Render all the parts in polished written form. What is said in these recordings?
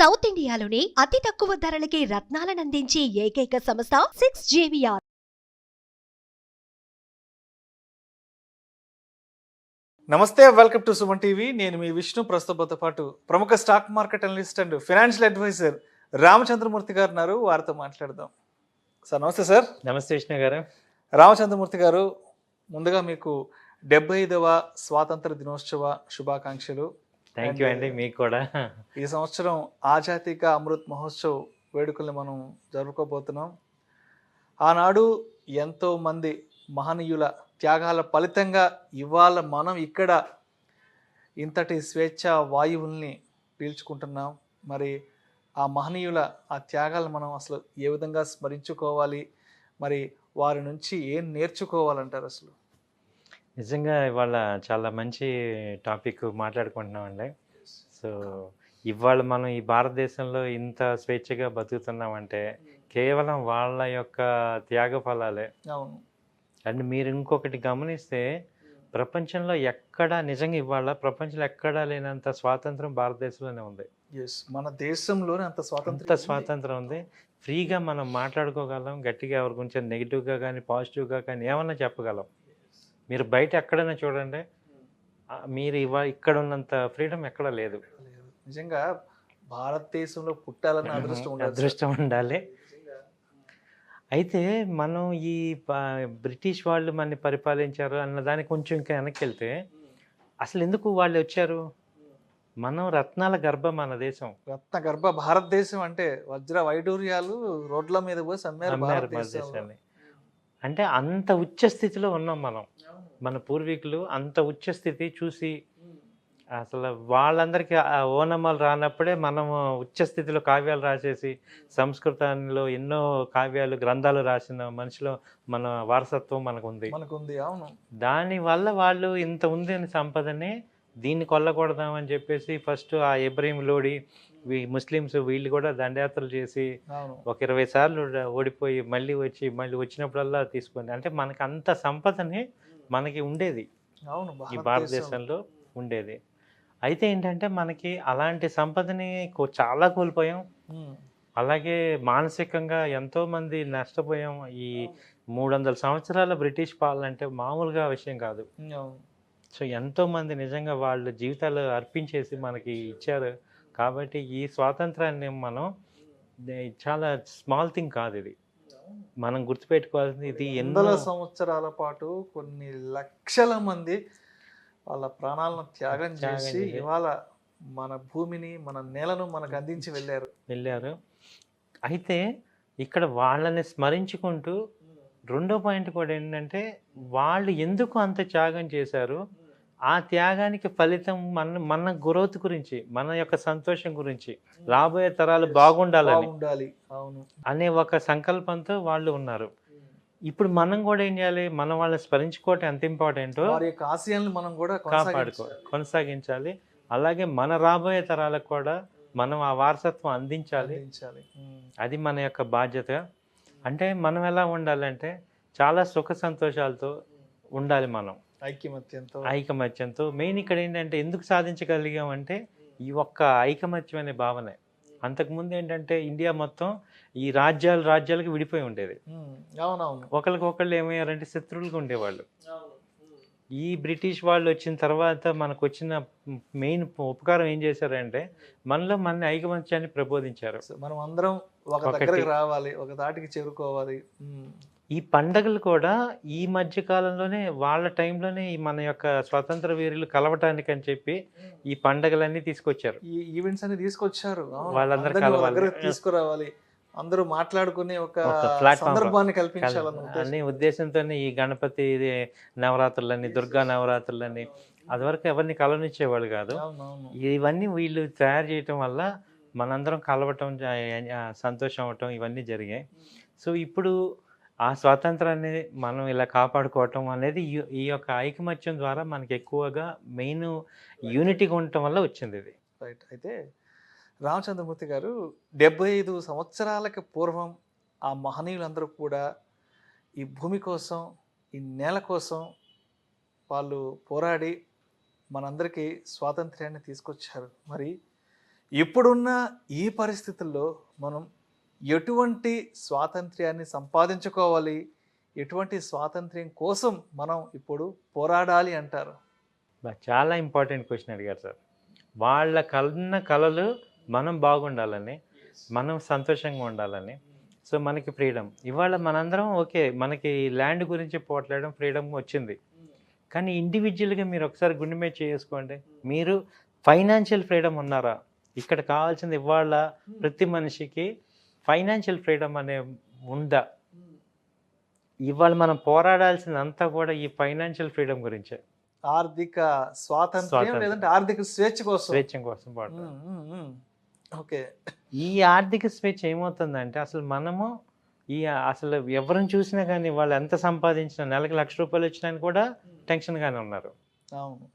South ఇండియాలోనే అతి తక్కువ ధరలకి రత్నాలనందించే ఏకైక సంస్థ 6JVR. నమస్తే, వెల్కమ్ టు సుమన్ టీవీ. నేను మీ విష్ణు. ప్రస్తుతంతో పాటు ప్రముఖ stock market analyst and financial advisor Ramachandramurthy గారు ఉన్నారు. వారితో మాట్లాడదాం. సార్ నమస్తే. సార్ నమస్తే విష్ణు గారు. రామచంద్రమూర్తి గారు, ముందుగా మీకు 75వ స్వాతంత్ర దినోత్సవ శుభాకాంక్షలు. థ్యాంక్ యూ అండి, మీకు కూడా. ఈ సంవత్సరం ఆజాదీ కా అమృత్ మహోత్సవ్ వేడుకల్ని మనం జరుపుకోబోతున్నాం. ఆనాడు ఎంతో మంది మహనీయుల త్యాగాల ఫలితంగా ఇవాళ మనం ఇక్కడ ఇంతటి స్వేచ్ఛ వాయువుల్ని పీల్చుకుంటున్నాం. మరి ఆ మహనీయుల ఆ త్యాగాలను మనం అసలు ఏ విధంగా స్మరించుకోవాలి, మరి వారి నుంచి ఏం నేర్చుకోవాలంటారు? అసలు నిజంగా ఇవాళ చాలా మంచి టాపిక్ మాట్లాడుకుంటున్నామండి. సో ఇవాళ మనం ఈ భారతదేశంలో ఇంత స్వేచ్ఛగా బతుకుతున్నామంటే కేవలం వాళ్ళ యొక్క త్యాగ ఫలాలే. అవును. అండ్ మీరు ఇంకొకటి గమనిస్తే, ప్రపంచంలో ఎక్కడా నిజంగా ఇవాళ ప్రపంచంలో ఎక్కడా లేనంత స్వాతంత్రం భారతదేశంలోనే ఉంది. మన దేశంలోనే అంత స్వాతంత్రం ఉంది. ఫ్రీగా మనం మాట్లాడుకోగలం, గట్టిగా ఎవరి గురించి నెగిటివ్గా కానీ పాజిటివ్గా కానీ ఏమన్నా చెప్పగలం. మీరు బయట ఎక్కడైనా చూడండి, మీరు ఇక్కడ ఉన్నంత ఫ్రీడమ్ ఎక్కడా లేదు. నిజంగా భారతదేశంలో పుట్టాలని అదృష్టం ఉండాలి. అయితే మనం ఈ బ్రిటిష్ వాళ్ళు మనని పరిపాలించారు అన్న దానికి కొంచెం ఇంకా వెనక్కి వెళ్తే, అసలు ఎందుకు వాళ్ళు వచ్చారు? మనం రత్నాల గర్భ మన దేశం, రత్న గర్భ భారతదేశం. అంటే వజ్ర వైడూర్యాలు రోడ్ల మీద పోసి అమ్మారు భారతదేశాన్ని. అంటే అంత ఉచ్చ స్థితిలో ఉన్నాం మనం. మన పూర్వీకులు అంత ఉచ్చ స్థితి చూసి అసలు వాళ్ళందరికీ ఓనమాలు రానప్పుడే మనం ఉచ్చ స్థితిలో కావ్యాలు రాసేసి, సంస్కృతంలో ఎన్నో కావ్యాలు గ్రంథాలు రాసిన మనిషిలో మన వారసత్వం మనకుంది. అవును. దానివల్ల వాళ్ళు ఇంత ఉంది అని సంపదని దీన్ని కొల్లకూడదామని చెప్పేసి ఫస్ట్ ఆ ఇబ్రహీం లోడి ముస్లిమ్స్ వీళ్ళు కూడా దండయాత్రలు చేసి ఒక 20 సార్లు ఓడిపోయి మళ్ళీ వచ్చినప్పుడల్లా తీసుకొని, అంటే మనకి అంత సంపదని మనకి ఉండేది. అవును, ఈ భారతదేశంలో ఉండేది. అయితే ఏంటంటే మనకి అలాంటి సంపదని చాలా కోల్పోయాం. అలాగే మానసికంగా ఎంతో మంది నష్టపోయాం. ఈ 300 సంవత్సరాల బ్రిటిష్ పాలన అంటే మామూలుగా విషయం కాదు. సో ఎంతో మంది నిజంగా వాళ్ళ జీవితాలు అర్పించేసి మనకి ఇచ్చారు. కాబట్టి ఈ స్వాతంత్రాన్ని మనం చాలా స్మాల్ థింగ్ కాదు, ఇది మనం గుర్తుపెట్టుకోవాల్సింది. ఇది 100 సంవత్సరాల పాటు కొన్ని లక్షల మంది వాళ్ళ ప్రాణాలను త్యాగం చేసి ఇవాళ మన భూమిని, మన నేలను మనకు అందించి వెళ్ళారు. అయితే ఇక్కడ వాళ్ళని స్మరించుకుంటూ రెండో పాయింట్ కూడా ఏంటంటే, వాళ్ళు ఎందుకు అంత త్యాగం చేశారు, ఆ త్యాగానికి ఫలితం మన గ్రోత్ గురించి, మన యొక్క సంతోషం గురించి, రాబోయే తరాలు బాగుండాలి అనే ఒక సంకల్పంతో వాళ్ళు ఉన్నారు. ఇప్పుడు మనం కూడా ఏం చేయాలి, మనం వాళ్ళని స్మరించుకోవటం ఎంత ఇంపార్టెంటో మనం కూడా కొనసాగించాలి. అలాగే మన రాబోయే తరాలకు కూడా మనం ఆ వారసత్వం అందించాలి. అది మన యొక్క బాధ్యత. అంటే మనం ఎలా ఉండాలంటే చాలా సుఖ సంతోషాలతో ఉండాలి. మనం ఐకమత్యంతో మెయిన్ ఇక్కడ ఏంటంటే ఎందుకు సాధించగలిగామంటే ఈ ఒక్క ఐకమత్యం అనే భావనే. అంతకుముందు ఏంటంటే ఇండియా మొత్తం ఈ రాజ్యాలకు విడిపోయి ఉండేది. ఒకరికొకళ్ళు ఏమయ్యారంటే శత్రువులుగా ఉండేవాళ్ళు. ఈ బ్రిటిష్ వాళ్ళు వచ్చిన తర్వాత మనకు వచ్చిన మెయిన్ ఉపకారం ఏం చేశారంటే మనలో మన ఐకమత్యాన్ని ప్రబోధించారు. మనం అందరం ఒక దగ్గరికి రావాలి, ఒక తాటికి చేరుకోవాలి. ఈ పండగలు కూడా ఈ మధ్య కాలంలోనే వాళ్ళ టైంలోనే మన యొక్క స్వాతంత్ర వీరులు కలవటానికి అని చెప్పి ఈ పండగలన్నీ తీసుకొచ్చారు. ఈ ఈవెంట్స్ అన్ని తీసుకొచ్చారు. వాళ్ళందరూ తీసుకురావాలి, అందరూ మాట్లాడుకునే ఒక సందర్భాన్ని కల్పించాలనే ఉద్దేశంతోనే ఈ గణపతి నవరాత్రులని, దుర్గా నవరాత్రులని అది వరకు ఎవరిని కలవనిచ్చేవాళ్ళు కాదు. ఇవన్నీ వీళ్ళు తయారు చేయటం వల్ల మనందరం కలవటం, సంతోషం అవటం ఇవన్నీ జరిగాయి. సో ఇప్పుడు ఆ స్వాతంత్రాన్ని మనం ఇలా కాపాడుకోవటం అనేది ఈ యొక్క ఐకమత్యం ద్వారా మనకి ఎక్కువగా మెయిన్ యూనిటీగా ఉండటం వల్ల వచ్చింది ఇది. రైట్. అయితే రామచంద్రమూర్తి గారు, 75 సంవత్సరాలకు పూర్వం ఆ మహనీయులందరూ కూడా ఈ భూమి కోసం, ఈ నేల కోసం వాళ్ళు పోరాడి మనందరికీ స్వాతంత్ర్యాన్ని తీసుకొచ్చారు. మరి ఇప్పుడున్న ఈ పరిస్థితుల్లో మనం ఎటువంటి స్వాతంత్ర్యాన్ని సంపాదించుకోవాలి, ఎటువంటి స్వాతంత్ర్యం కోసం మనం ఇప్పుడు పోరాడాలి అంటారు? చాలా ఇంపార్టెంట్ క్వశ్చన్ అడిగారు సార్. వాళ్ళ కన్న కలలు మనం బాగుండాలని, మనం సంతోషంగా ఉండాలని. సో మనకి ఫ్రీడమ్ ఇవాళ మనందరం ఓకే, మనకి ల్యాండ్ గురించి పోట్లాడడం ఫ్రీడమ్ వచ్చింది. కానీ ఇండివిజువల్గా మీరు ఒకసారి గుండె మీద చేసుకోండి, మీరు ఫైనాన్షియల్ ఫ్రీడమ్ ఉన్నారా? ఇక్కడ కావాల్సింది ఇవాళ ప్రతి మనిషికి ఫైనాన్షియల్ ఫ్రీడమ్ అనే ఉందా? ఇవాళ మనం పోరాడాల్సిందంతా కూడా ఈ ఫైనాన్షియల్ ఫ్రీడమ్ గురించే. ఆర్థిక స్వాతంత్ర్యం లేదంటే ఆర్థిక స్వేచ్ఛ కోసం ఓకే. ఈ ఆర్థిక స్వేచ్ఛ ఏమవుతుందంటే అసలు మనము అసలు ఎవరిని చూసినా కానీ వాళ్ళు ఎంత సంపాదించినా నెలకు ₹1,00,000 వచ్చినా కూడా టెన్షన్గానే ఉన్నారు. అవును.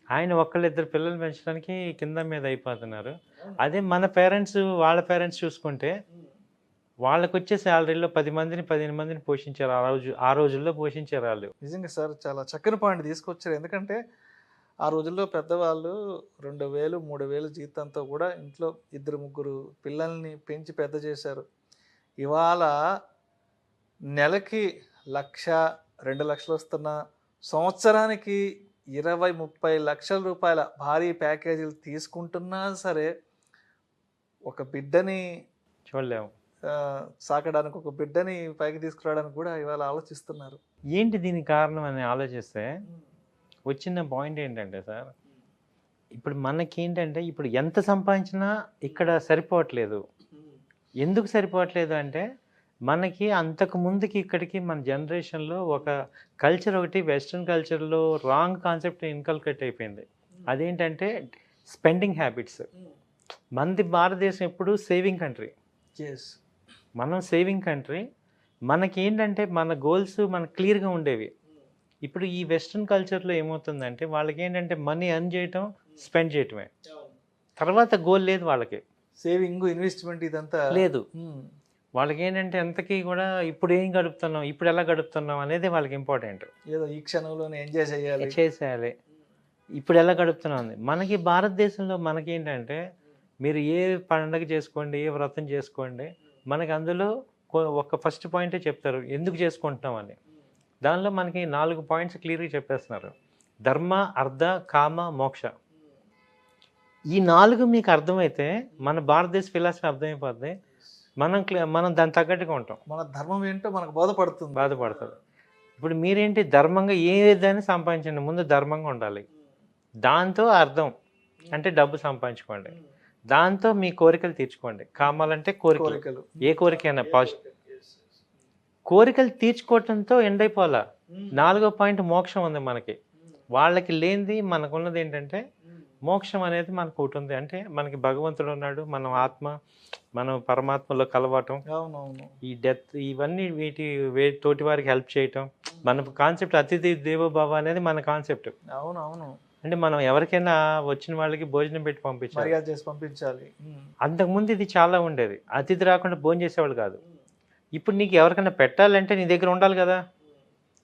ఆయన ఒక్కళ్ళిద్దరు పిల్లలు పెంచడానికి కింద మీద అయిపోతున్నారు. అదే మన పేరెంట్స్ వాళ్ళ పేరెంట్స్ చూసుకుంటే వాళ్ళకు వచ్చే శాలరీలో 10 మందిని 15 మందిని పోషించారు. ఆ రోజుల్లో పోషించారు వాళ్ళు. నిజంగా సార్ చాలా చక్కని పాయింట్ తీసుకొచ్చారు. ఎందుకంటే ఆ రోజుల్లో పెద్దవాళ్ళు 2,000 3,000 జీతంతో కూడా ఇంట్లో 2-3 పిల్లల్ని పెంచి పెద్ద చేశారు. ఇవాళ నెలకి 1,00,000 2 లక్షలు వస్తున్న సంవత్సరానికి 20-30 లక్షల రూపాయల భారీ ప్యాకేజీలు తీసుకుంటున్నా సరే ఒక బిడ్డని చూడలేము, సాకడానికి, ఒక బిడ్డని పైకి తీసుకురావడానికి కూడా ఇవాళ ఆలోచిస్తున్నారు. ఏంటి దీనికి కారణం అని ఆలోచిస్తే వచ్చిన పాయింట్ ఏంటంటే సార్, ఇప్పుడు మనకేంటంటే ఇప్పుడు ఎంత సంపాదించినా ఇక్కడ సరిపోవట్లేదు. ఎందుకు సరిపోవట్లేదు అంటే మనకి అంతకు ముందుకి ఇక్కడికి మన జనరేషన్లో ఒక కల్చర్ ఒకటి వెస్ట్రన్ కల్చర్లో రాంగ్ కాన్సెప్ట్ ఇన్కల్కేట్ అయిపోయింది. అదేంటంటే స్పెండింగ్ హ్యాబిట్స్. మనది భారతదేశం ఎప్పుడు సేవింగ్ కంట్రీ. మనం సేవింగ్ కంట్రీ. మనకి ఏంటంటే మన గోల్స్ మనకు క్లియర్గా ఉండేవి. ఇప్పుడు ఈ వెస్ట్రన్ కల్చర్లో ఏమవుతుందంటే వాళ్ళకి ఏంటంటే మనీ ఎర్న్ చేయటం, స్పెండ్ చేయటమే, తర్వాత గోల్ లేదు వాళ్ళకి. సేవింగ్, ఇన్వెస్ట్మెంట్ ఇదంతా లేదు. వాళ్ళకి ఏంటంటే ఎంతకీ కూడా ఇప్పుడు ఏం గడుపుతున్నాం, ఇప్పుడు ఎలా గడుపుతున్నాం అనేది వాళ్ళకి ఇంపార్టెంట్. ఏదో ఈ క్షణంలోనే ఎంజాయ్ చేసేయాలి, ఇప్పుడు ఎలా గడుపుతున్నాం. మనకి భారతదేశంలో మనకేంటంటే మీరు ఏ పండుగ చేసుకోండి, ఏ వ్రతం చేసుకోండి, మనకి అందులో ఒక ఫస్ట్ పాయింటే చెప్తారు ఎందుకు చేసుకుంటున్నాం అని. దానిలో మనకి 4 పాయింట్స్ క్లియర్గా చెప్పేస్తున్నారు. ధర్మ, అర్థ, కామ, మోక్ష. ఈ 4 మీకు అర్థమైతే మన భారతదేశ ఫిలాసఫీ అర్థమైపోద్ది. మనం దాని తగ్గట్టుగా ఉంటాం. మన ధర్మం ఏంటో మనకు బాధపడుతుంది. ఇప్పుడు మీరేంటి ధర్మంగా ఏదైనా సంపాదించండి, ముందు ధర్మంగా ఉండాలి. దాంతో అర్థం అంటే డబ్బు సంపాదించుకోండి, దాంతో మీ కోరికలు తీర్చుకోండి. కామాలంటే కోరికలు, ఏ కోరికైనా పాజిటివ్. కోరికలు తీర్చుకోవటంతో ఎండ్ అయిపోవాలా. 4వ పాయింట్ మోక్షం ఉంది మనకి. వాళ్ళకి లేనిది మనకున్నది ఏంటంటే మోక్షం అనేది మనకు ఒకటి ఉంది. అంటే మనకి భగవంతుడు ఉన్నాడు, మనం ఆత్మ, మనం పరమాత్మలో కలవటం, ఈ డెత్, ఇవన్నీ తోటి వారికి హెల్ప్ చేయటం. మన కాన్సెప్ట్ అతిథి దేవోభవ అనేది మన కాన్సెప్ట్. అవునవును. అంటే మనం ఎవరికైనా వచ్చిన వాళ్ళకి భోజనం పెట్టి పంపించాలి. అంతకుముందు ఇది చాలా ఉండేది. అతిథి రాకుండా భోజనం చేసేవాళ్ళు కాదు. ఇప్పుడు నీకు ఎవరికైనా పెట్టాలంటే నీ దగ్గర ఉండాలి కదా.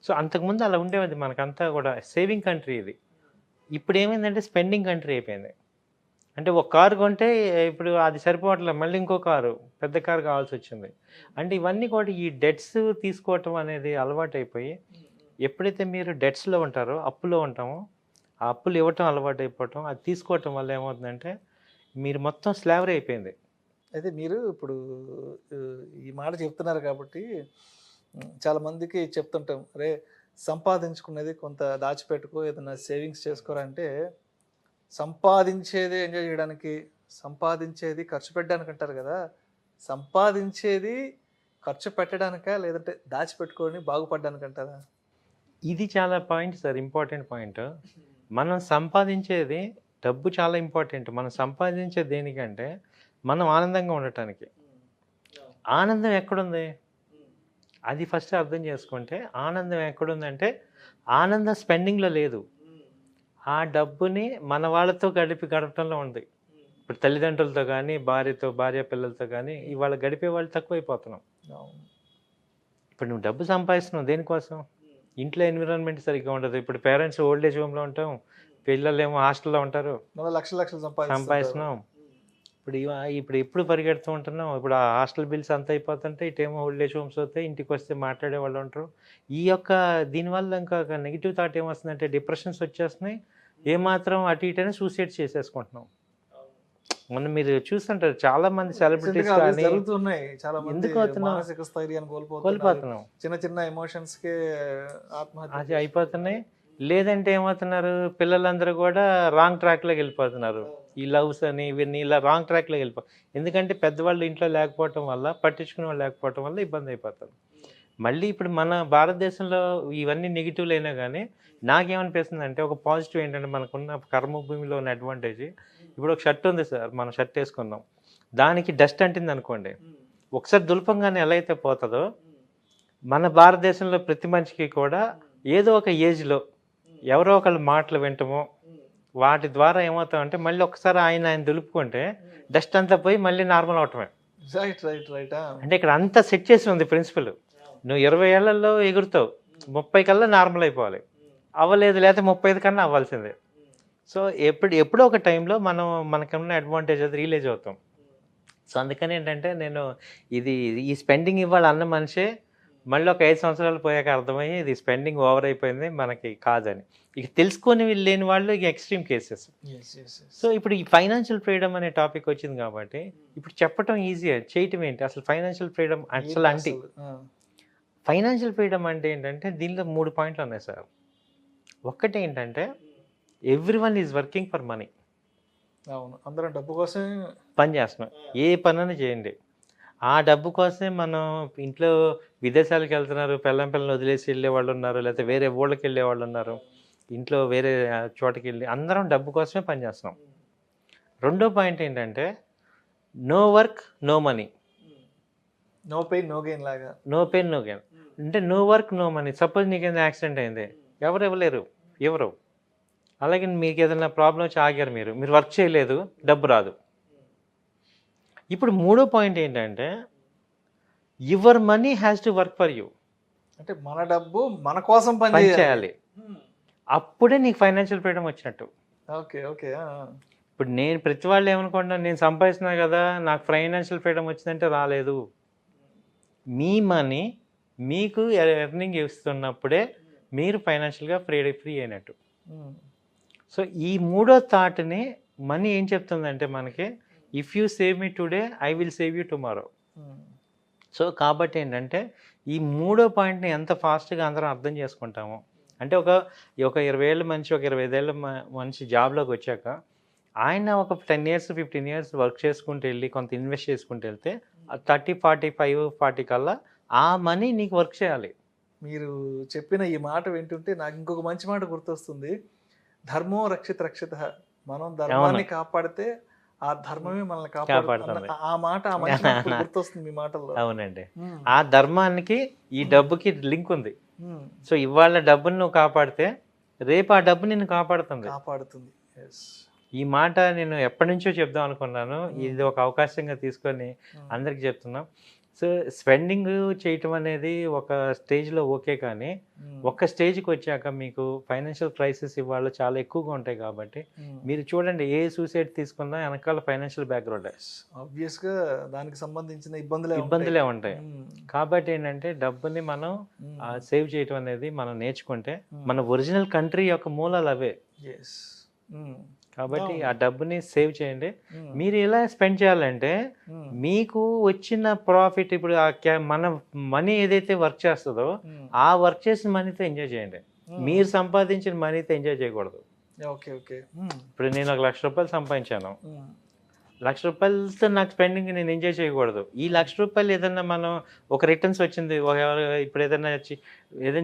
సో అంతకుముందు అలా ఉండేది. మనకంతా కూడా సేవింగ్ కంట్రీ ఇది. ఇప్పుడు ఏమైందంటే స్పెండింగ్ కంట్రీ అయిపోయింది. అంటే ఒక కారు కొంటే ఇప్పుడు అది సరిపోవట్లేదు, మళ్ళీ ఇంకో కారు, పెద్ద కారు కావాల్సి వచ్చింది. అంటే ఇవన్నీ కూడా ఈ డెట్స్ తీసుకోవటం అనేది అలవాటు అయిపోయి, ఎప్పుడైతే మీరు డెట్స్లో ఉంటారో, అప్పులో ఉంటామో, ఆ అప్పులు ఇవ్వటం అలవాటు అయిపోవటం, అది తీసుకోవటం వల్ల ఏమవుతుందంటే మీరు మొత్తం స్లావరీ అయిపోయింది. అయితే మీరు ఇప్పుడు ఈ మాట చెప్తున్నారు కాబట్టి చాలామందికి చెప్తుంటాం, అరే సంపాదించుకునేది కొంత దాచిపెట్టుకో, ఏదైనా సేవింగ్స్ చేసుకోరా అంటే, సంపాదించేది ఎంజాయ్ చేయడానికి, సంపాదించేది ఖర్చు పెట్టడానికి అంటారు కదా. సంపాదించేది ఖర్చు పెట్టడానికా లేదంటే దాచిపెట్టుకొని బాగుపడడానికి అంటారా? ఇది చాలా పాయింట్ సార్, ఇంపార్టెంట్ పాయింట్. మనం సంపాదించేది డబ్బు చాలా ఇంపార్టెంట్. మనం సంపాదించేది దేనికంటే మనం ఆనందంగా ఉండటానికి. ఆనందం ఎక్కడుంది అది ఫస్ట్ అర్థం చేసుకుంటే, ఆనందం ఎక్కడుందంటే ఆనందం స్పెండింగ్లో లేదు, ఆ డబ్బుని మన వాళ్ళతో గడపటంలో ఉంది. ఇప్పుడు తల్లిదండ్రులతో కానీ, భార్య పిల్లలతో కానీ ఇవాళ గడిపే వాళ్ళు తక్కువైపోతున్నాం. ఇప్పుడు నువ్వు డబ్బు సంపాదిస్తున్నావు దేనికోసం? ఇంట్లో ఎన్విరాన్మెంట్ సరిగ్గా ఉండదు. ఇప్పుడు పేరెంట్స్ ఓల్డ్ ఏజ్ హోమ్లో ఉంటాం, పిల్లలు ఏమో హాస్టల్లో ఉంటారు, లక్షలు సంపాదిస్తున్నాం. ఇప్పుడు ఎప్పుడు పరిగెడుతూ ఉంటున్నాం. ఇప్పుడు ఆ హాస్టల్ బిల్స్ అంత అయిపోతుంటే ఇటేమో ఓల్డ్ ఏజ్ హోమ్స్ అవుతాయి. ఇంటికి వస్తే మాట్లాడే వాళ్ళు ఉంటారు. ఈ యొక్క దీనివల్ల ఇంకొక నెగిటివ్ థాట్ ఏమొస్తుందంటే డిప్రెషన్స్ వచ్చేస్తున్నాయి. ఏమాత్రం అటు ఇటైనా సూసైడ్ చేసేసుకుంటున్నాం. మొన్న మీరు చూస్తుంటారు చాలా మంది సెలబ్రిటీస్ కానీ జరుగుతున్నాయి. చాలా మంది ఎందుకు అవుతున్నాం మానసిక స్థైర్యాన్ని కోల్పోతున్నాం. చిన్న చిన్న ఎమోషన్స్ కి ఆత్మహత్య అది అయిపోతున్నాయి. లేదంటే ఏమవుతున్నారు, పిల్లలందరూ కూడా రాంగ్ ట్రాక్లోకి వెళ్ళిపోతున్నారు. ఈ లవ్స్ అని ఇవన్నీ ఇలా రాంగ్ ట్రాక్లోకి ఎందుకంటే పెద్దవాళ్ళు ఇంట్లో లేకపోవటం వల్ల, పట్టించుకునే వాళ్ళు లేకపోవటం వల్ల ఇబ్బంది అయిపోతారు. మళ్ళీ ఇప్పుడు మన భారతదేశంలో ఇవన్నీ నెగిటివ్లు అయినా కానీ నాకేమనిపిస్తుంది అంటే ఒక పాజిటివ్ ఏంటంటే మనకున్న కర్మభూమిలో ఉన్న అడ్వాంటేజ్. ఇప్పుడు ఒక షర్ట్ ఉంది సార్, మనం షర్ట్ వేసుకున్నాం, దానికి డస్ట్ అంటింది అనుకోండి, ఒకసారి దులపంగానే ఎలా అయితే పోతుందో మన భారతదేశంలో ప్రతి మనిషికి కూడా ఏదో ఒక ఏజ్లో ఎవరో ఒకళ్ళు మాటలు వింటమో వాటి ద్వారా ఏమవుతామంటే మళ్ళీ ఒకసారి ఆయన దులుపుకుంటే డస్ట్ అంతా పోయి మళ్ళీ నార్మల్ అవటమే. అంటే ఇక్కడ అంతా సెట్ చేసి ఉంది ప్రిన్సిపల్. నువ్వు 20 ఏళ్లలో ఎగురుతావు, 30 కల్లా నార్మల్ అయిపోవాలి. అవ్వలేదు, లేకపోతే 35 కన్నా అవ్వాల్సిందే. సో ఎప్పుడో ఒక టైంలో మనకున్న అడ్వాంటేజ్ అది రియలైజ్ అవుతాం. సో అందుకని ఏంటంటే నేను ఈ స్పెండింగ్ ఇవ్వాలి అన్న మనిషే మళ్ళీ ఒక 5 సంవత్సరాలు పోయాక అర్థమయ్యి ఇది స్పెండింగ్ ఓవర్ అయిపోయింది మనకి కాదని. ఇక తెలుసుకొని లేని వాళ్ళు ఇక ఎక్స్ట్రీమ్ కేసెస్. సో ఇప్పుడు ఈ ఫైనాన్షియల్ ఫ్రీడమ్ అనే టాపిక్ వచ్చింది కాబట్టి ఇప్పుడు చెప్పటం ఈజీ, చేయటం ఏంటి అసలు ఫైనాన్షియల్ ఫ్రీడమ్ అసలు అంటే ఫైనాన్షియల్ ఫ్రీడమ్ అంటే ఏంటంటే దీనిలో 3 పాయింట్లు ఉన్నాయి సార్. ఒక్కటి ఏంటంటే everyone is working for money. అవును, అందరం డబ్బు కోసం పని చేస్తున్నాం. ఏ పనైనా చేయండి, ఆ డబ్బు కోసమే మనం ఇంట్లో విదేశాలకు వెళ్తున్నారు, పిల్లల్ని వదిలేసి వెళ్ళే వాళ్ళు ఉన్నారు, లేకపోతే వేరే ఊళ్ళకి వెళ్ళే వాళ్ళు ఉన్నారు, ఇంట్లో వేరే చోటకి వెళ్ళి అందరం డబ్బు కోసమే పనిచేస్తున్నాం. రెండో పాయింట్ ఏంటంటే no work no money, no pain no gain లాగా. నో పెయిన్ నో గెయిన్ అంటే no work no money. Suppose నీకు ఏదైనా యాక్సిడెంట్ అయింది, ఎవరు ఇవ్వలేరు, ఎవరు. అలాగే మీకు ఏదైనా ప్రాబ్లం వచ్చి ఆగారు, మీరు వర్క్ చేయలేదు, డబ్బు రాదు. ఇప్పుడు మూడో పాయింట్ ఏంటంటే your money has to work for you. అంటే మన డబ్బు మన కోసం పని చేయాలి, అప్పుడే నీకు ఫైనాన్షియల్ ఫ్రీడమ్ వచ్చినట్టు. Okay okay. ఇప్పుడు నేను ప్రతి వాళ్ళు ఏమనుకుంటున్నాను, నేను సంపాదిస్తున్నా కదా నాకు ఫైనాన్షియల్ ఫ్రీడమ్ వచ్చిందంటే రాలేదు. మీ మనీ మీకు ఎర్నింగ్ ఇస్తున్నప్పుడే మీరు ఫైనాన్షియల్గా ఫ్రీ అయినట్టు. సో ఈ మూడో థాట్ని మనీ ఏం చెప్తుందంటే మనకి, if you save me today I will save you tomorrow. So కాబట్టి ఏంటంటే ఈ మూడో పాయింట్ని ఎంత ఫాస్ట్గా అందరం అర్థం చేసుకుంటాము అంటే ఒక 20 ఏళ్ళ మనిషి, ఒక 25 ఏళ్ళ మనిషి జాబ్లోకి వచ్చాక ఆయన ఒక 10 years 15 years వర్క్ చేసుకుంటూ వెళ్ళి కొంత ఇన్వెస్ట్ చేసుకుంటూ వెళ్తే 30 45 40 కల్లా ఆ మనీ నీకు వర్క్ చేయాలి. మీరు చెప్పిన ఈ మాట వింటుంటే నాకు ఇంకొక మంచి మాట గుర్తొస్తుంది. ధర్మో రక్షిత రక్షిత. మనం ధర్మాన్ని కాపాడితే ఆ ధర్మమే మనల్ని కాపాడుతుంది. ఆ మాట ఆ మంచి మాట గుర్తొస్తుంది మీ మాటల్లో. అవునండి, ఆ ధర్మానికి ఈ డబ్బుకి లింక్ ఉంది. సో ఇవాళ డబ్బుని నువ్వు కాపాడితే రేపు ఆ డబ్బు నిన్ను కాపాడుతుంది. ఈ మాట నేను ఎప్పటి నుంచో చెప్దాం అనుకున్నాను, ఇది ఒక అవకాశంగా తీసుకొని అందరికి చెప్తున్నాం. సో స్పెండింగ్ చేయటం అనేది ఒక స్టేజ్లో ఓకే, కానీ ఒక స్టేజ్కి వచ్చాక మీకు ఫైనాన్షియల్ క్రైసిస్ ఇవాళ చాలా ఎక్కువగా ఉంటాయి. కాబట్టి మీరు చూడండి, ఏ సూసైడ్ తీసుకున్నా వెనకాల ఫైనాన్షియల్ బ్యాక్గ్రౌండ్ ఆబ్వియస్గా దానికి సంబంధించిన ఇబ్బందులే ఉంటాయి. కాబట్టి ఏంటంటే డబ్బుని మనం సేవ్ చేయటం అనేది మనం నేర్చుకుంటే మన ఒరిజినల్ కంట్రీ యొక్క మూలాలు అవే. కాబట్టి ఆ డబ్బుని సేవ్ చేయండి. మీరు ఎలా స్పెండ్ చేయాలంటే మీకు వచ్చిన ప్రాఫిట్, ఇప్పుడు మన మనీ ఏదైతే వర్క్ చేస్తుందో ఆ వర్క్ చేసిన మనీతో ఎంజాయ్ చేయండి. మీరు సంపాదించిన మనీతో ఎంజాయ్ చేయకూడదు. ఇప్పుడు నేను 1 లక్ష రూపాయలు సంపాదించాను, 1 లక్ష రూపాయలతో నాకు స్పెండింగ్ నేను ఎంజాయ్ చేయకూడదు. ఈ 1 లక్ష రూపాయలు ఏదన్నా మనం ఒక రిటర్న్స్ వచ్చింది, ఇప్పుడు ఏదైనా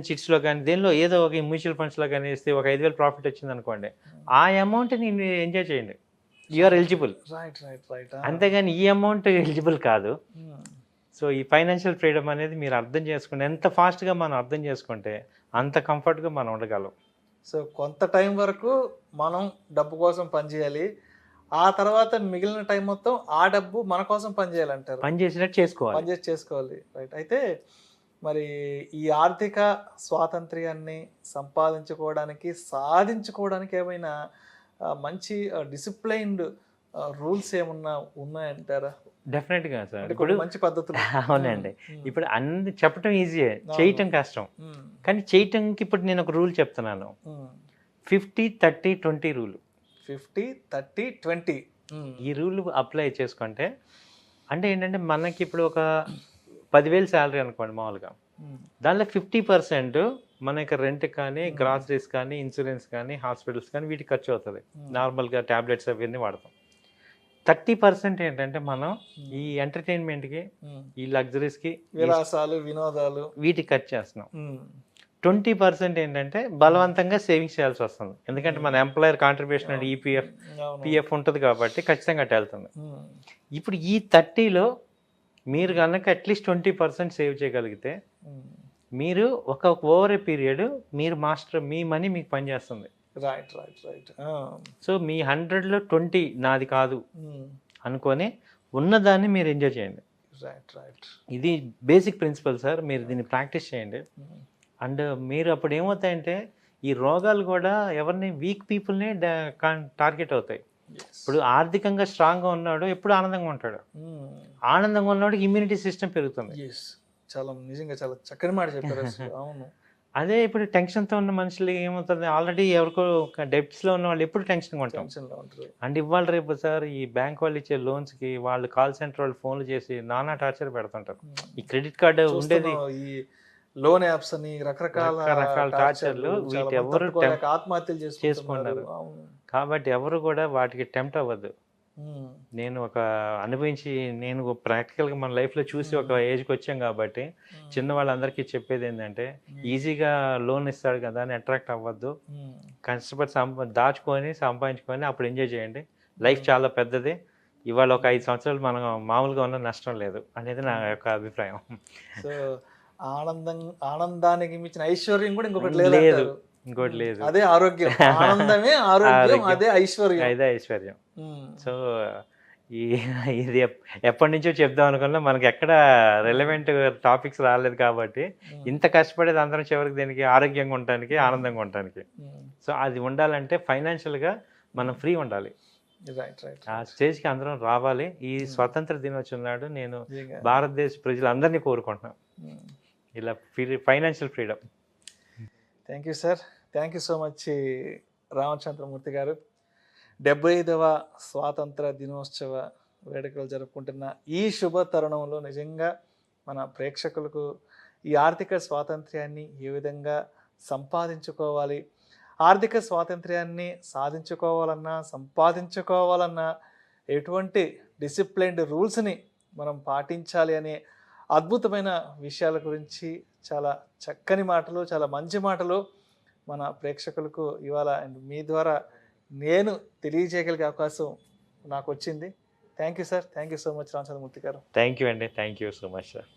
చిట్స్లో కానీ దేనిలో ఏదో ఒక మ్యూచువల్ ఫండ్స్లో కానీ వేస్తే ఒక 5,000 ప్రాఫిట్ వచ్చింది అనుకోండి, ఆ అమౌంట్ నేను ఎంజాయ్ చేయండి, యూఆర్ ఎలిజిబుల్. అంతేగాని ఈ అమౌంట్ ఎలిజిబుల్ కాదు. సో ఈ ఫైనాన్షియల్ ఫ్రీడమ్ అనేది మీరు అర్థం చేసుకుంటే, ఎంత ఫాస్ట్గా మనం అర్థం చేసుకుంటే అంత కంఫర్ట్గా మనం ఉండగలం. సో కొంత టైం వరకు మనం డబ్బు కోసం పనిచేయాలి, ఆ తర్వాత మిగిలిన టైం మొత్తం ఆ డబ్బు మన కోసం పనిచేయాలంటారు. పనిచేసినట్టు చేసుకోవాలి. రైట్. అయితే మరి ఈ ఆర్థిక స్వాతంత్ర్యాన్ని సాధించుకోవడానికి ఏమైనా మంచి డిసిప్లైన్డ్ రూల్స్ ఏమన్నా ఉన్నాయంటారా? డెఫినెట్గా సార్. అంటే ఇప్పుడు కొన్ని మంచి పద్ధతులు. అవునండి. ఇప్పుడు అన్ని చెప్పటం ఈజీయే, చేయటం కష్టం. కానీ చేయటంకి ఇప్పుడు నేను ఒక రూల్ చెప్తున్నాను, 50-30-20 రూల్. 50-30-20 ఈ రూల్ అప్లై చేసుకుంటే అంటే ఏంటంటే మనకి ఇప్పుడు ఒక 10,000 శాలరీ అనుకోండి మామూలుగా, దానిలో 50% మనకి రెంట్ కానీ, గ్రాసరీస్ కానీ, ఇన్సూరెన్స్ కానీ, హాస్పిటల్స్ కానీ వీటికి ఖర్చు అవుతుంది. నార్మల్గా ట్యాబ్లెట్స్ అవన్నీ వాడతాం. 30% ఏంటంటే మనం ఈ ఎంటర్టైన్మెంట్కి, ఈ లగ్జరీస్కి, విలాసాలు, వినోదాలు వీటికి ఖర్చు చేస్తున్నాం. 20% ఏంటంటే బలవంతంగా సేవింగ్స్ చేయాల్సి వస్తుంది. ఎందుకంటే మన ఎంప్లాయర్ కాంట్రిబ్యూషన్ అంటే ఈపీఎఫ్, పిఎఫ్ ఉంటుంది కాబట్టి ఖచ్చితంగా అటు వెళ్తుంది. ఇప్పుడు ఈ 30లో మీరు కనుక అట్లీస్ట్ 20% సేవ్ చేయగలిగితే మీరు ఒక ఓవర్ ఏ పీరియడ్ మీరు మాస్టర్, మీ మనీ మీకు పనిచేస్తుంది. Right right right. సో మీ 100లో 20 నాది కాదు అనుకొని ఉన్నదాన్ని మీరు ఎంజాయ్ చేయండి. Right right. ఇది బేసిక్ ప్రిన్సిపల్ సార్. మీరు దీన్ని ప్రాక్టీస్ చేయండి. అండ్ మీరు అప్పుడు ఏమవుతాయంటే ఈ రోగాలు కూడా ఎవరిని, వీక్ పీపుల్నే టార్గెట్ అవుతాయి. ఇప్పుడు ఆర్థికంగా స్ట్రాంగ్గా ఉన్నాడు ఎప్పుడు ఆనందంగా ఉంటాడు, ఆనందంగా ఉన్నవాడికి ఇమ్యూనిటీ సిస్టమ్ పెరుగుతుంది. చాలా నిజంగా చాలా చక్కని మాట చెప్పారు. అవును. అదే ఇప్పుడు టెన్షన్తో ఉన్న మనుషులు ఏమవుతుంది, ఆల్రెడీ ఎవరికో డెబ్ట్స్లో ఉన్న వాళ్ళు ఎప్పుడు టెన్షన్గా ఉంటాం. అండ్ ఇవాళ రేపు సార్ ఈ బ్యాంక్ వాళ్ళు ఇచ్చే లోన్స్కి వాళ్ళు కాల్ సెంటర్ వాళ్ళు ఫోన్లు చేసి నానా టార్చర్ పెడుతుంటారు. ఈ క్రెడిట్ కార్డు ఉండేది, ఈ లోన్ యాప్స్ అని రకరకాల టార్చర్లు, వీటి ఎవరు ఆత్మహత్యలు చేసుకుంటారు. కాబట్టి ఎవరు కూడా వాటికి టెంప్ట్ అవ్వద్దు. నేను ఒక అనుభవించి, నేను ప్రాక్టికల్గా మన లైఫ్లో చూసి ఒక ఏజ్కి వచ్చాం కాబట్టి చిన్న వాళ్ళందరికీ చెప్పేది ఏంటంటే ఈజీగా లోన్ ఇస్తాడు కదా అని అట్రాక్ట్ అవ్వద్దు. కష్టపడి దాచుకొని సంపాదించుకొని అప్పుడు ఎంజాయ్ చేయండి. లైఫ్ చాలా పెద్దది. ఇవాళ ఒక 5 సంవత్సరాలు మనం మామూలుగా ఉన్న నష్టం లేదు అనేది నా యొక్క అభిప్రాయం. సో ఆనందానికి మించిన ఐశ్వర్యం కూడా ఇంకొకటి లేదు. ఇంకోటి లేదు. అదే ఆరోగ్యం. ఆనందమే ఆరోగ్యం, అదే ఐశ్వర్యం. అదే ఐశ్వర్యం. సో ఇది ఎప్పటి నుంచో చెప్దాం అనుకున్నా మనకి ఎక్కడ రెలవెంట్ టాపిక్స్ రాలేదు కాబట్టి ఇంత కష్టపడేది అందరం చివరికి దీనికి ఆరోగ్యంగా ఉండటానికి, ఆనందంగా ఉండటానికి. సో అది ఉండాలంటే ఫైనాన్షియల్గా మనం ఫ్రీ ఉండాలి. ఆ స్టేజ్కి అందరం రావాలి. ఈ స్వతంత్ర దినోత్సవం నాడు నేను భారతదేశ ప్రజలందరినీ కోరుకుంటున్నాను ఇలా financial freedom. Thank you sir. Thank you so much Ramachandramurthy గారు. 75వ స్వాతంత్ర దినోత్సవ వేడుకలు జరుపుకుంటున్న ఈ శుభ తరుణంలో నిజంగా మన ప్రేక్షకులకు ఈ ఆర్థిక స్వాతంత్ర్యాన్ని ఏ విధంగా సంపాదించుకోవాలి, ఆర్థిక స్వాతంత్ర్యాన్ని సాధించుకోవాలన్నా, సంపాదించుకోవాలన్నా ఎటువంటి డిసిప్లైన్డ్ రూల్స్ని మనం పాటించాలి అనే అద్భుతమైన విషయాల గురించి చాలా చక్కని మాటలు, చాలా మంచి మాటలు మన ప్రేక్షకులకు ఇవాళ మీ ద్వారా నేను తెలియజేయగలిగే అవకాశం నాకు వచ్చింది. Thank you sir. Thank you so much Ramachandramurthy గారు. థ్యాంక్ యూ అండి. Thank you so much sir.